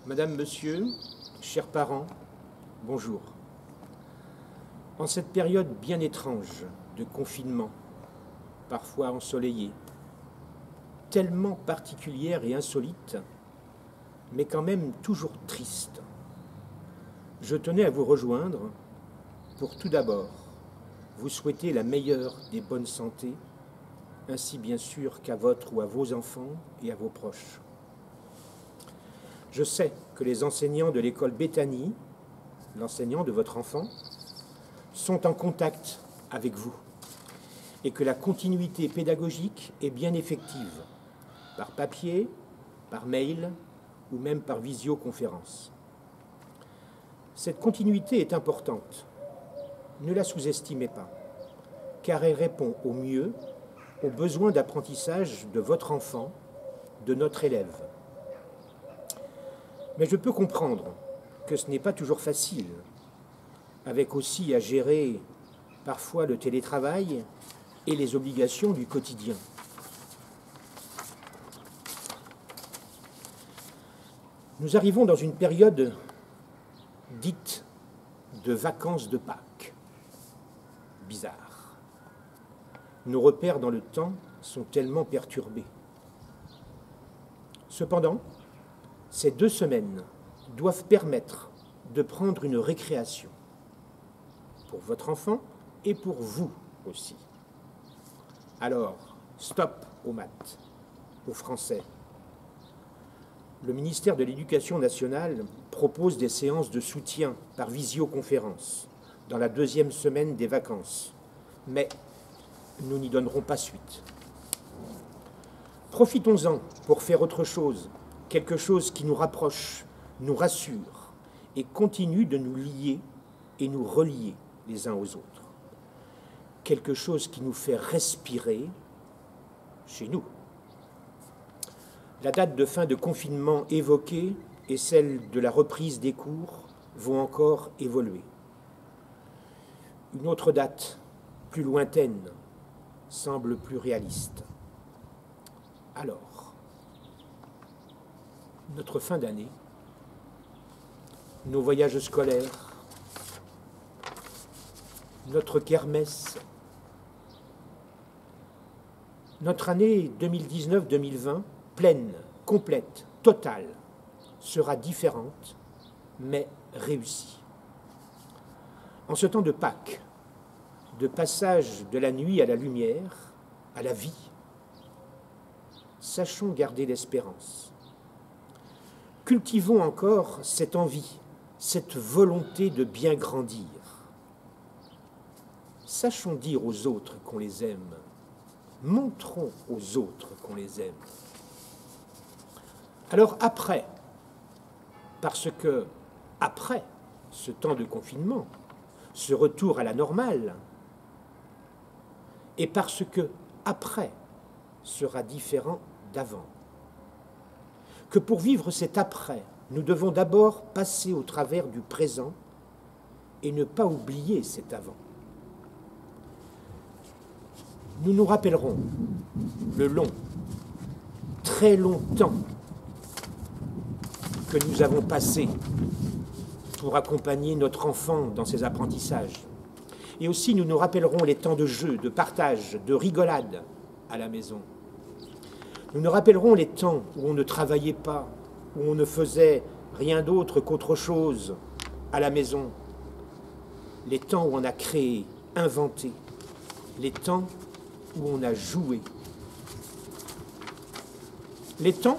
Madame, Monsieur, chers parents, bonjour. En cette période bien étrange de confinement, parfois ensoleillée, tellement particulière et insolite, mais quand même toujours triste, je tenais à vous rejoindre pour tout d'abord vous souhaiter la meilleure des bonnes santé, ainsi bien sûr qu'à votre ou à vos enfants et à vos proches. Je sais que les enseignants de l'école Béthanie, l'enseignant de votre enfant, sont en contact avec vous et que la continuité pédagogique est bien effective, par papier, par mail ou même par visioconférence. Cette continuité est importante. Ne la sous-estimez pas, car elle répond au mieux aux besoins d'apprentissage de votre enfant, de notre élève. Mais je peux comprendre que ce n'est pas toujours facile, avec aussi à gérer parfois le télétravail et les obligations du quotidien. Nous arrivons dans une période dite de vacances de Pâques. Bizarre. Nos repères dans le temps sont tellement perturbés. Cependant, ces 2 semaines doivent permettre de prendre une récréation pour votre enfant et pour vous aussi. Alors, stop aux maths, au français. Le ministère de l'Éducation nationale propose des séances de soutien par visioconférence dans la 2e semaine des vacances, mais nous n'y donnerons pas suite. Profitons-en pour faire autre chose, quelque chose qui nous rapproche, nous rassure et continue de nous lier et nous relier les uns aux autres. Quelque chose qui nous fait respirer chez nous. La date de fin de confinement évoquée et celle de la reprise des cours vont encore évoluer. Une autre date, plus lointaine, semble plus réaliste. Alors, notre fin d'année, nos voyages scolaires, notre kermesse, notre année 2019-2020, pleine, complète, totale, sera différente, mais réussie. En ce temps de Pâques, de passage de la nuit à la lumière, à la vie, sachons garder l'espérance. Cultivons encore cette envie, cette volonté de bien grandir. Sachons dire aux autres qu'on les aime. Montrons aux autres qu'on les aime. Alors après, parce que après ce temps de confinement, ce retour à la normale, et parce que après sera différent d'avant, que pour vivre cet après, nous devons d'abord passer au travers du présent et ne pas oublier cet avant. Nous nous rappellerons le long, très long temps que nous avons passé pour accompagner notre enfant dans ses apprentissages. Et aussi, nous nous rappellerons les temps de jeu, de partage, de rigolade à la maison. Nous nous rappellerons les temps où on ne travaillait pas, où on ne faisait rien d'autre qu'autre chose à la maison. Les temps où on a créé, inventé. Les temps où on a joué. Les temps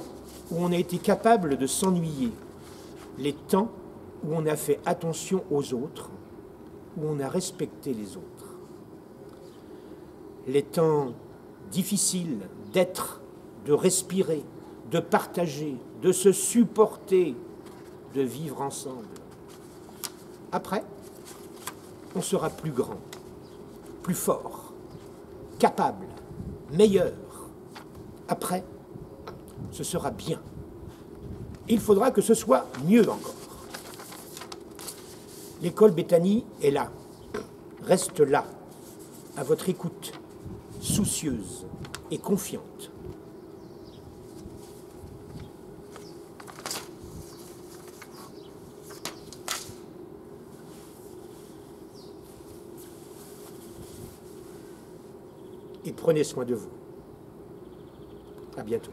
où on a été capable de s'ennuyer. Les temps où on a fait attention aux autres, où on a respecté les autres. Les temps difficiles d'être, de respirer, de partager, de se supporter, de vivre ensemble. Après, on sera plus grand, plus fort, capable, meilleur. Après, ce sera bien. Il faudra que ce soit mieux encore. L'école Béthanie est là, reste là, à votre écoute, soucieuse et confiante. et prenez soin de vous. À bientôt.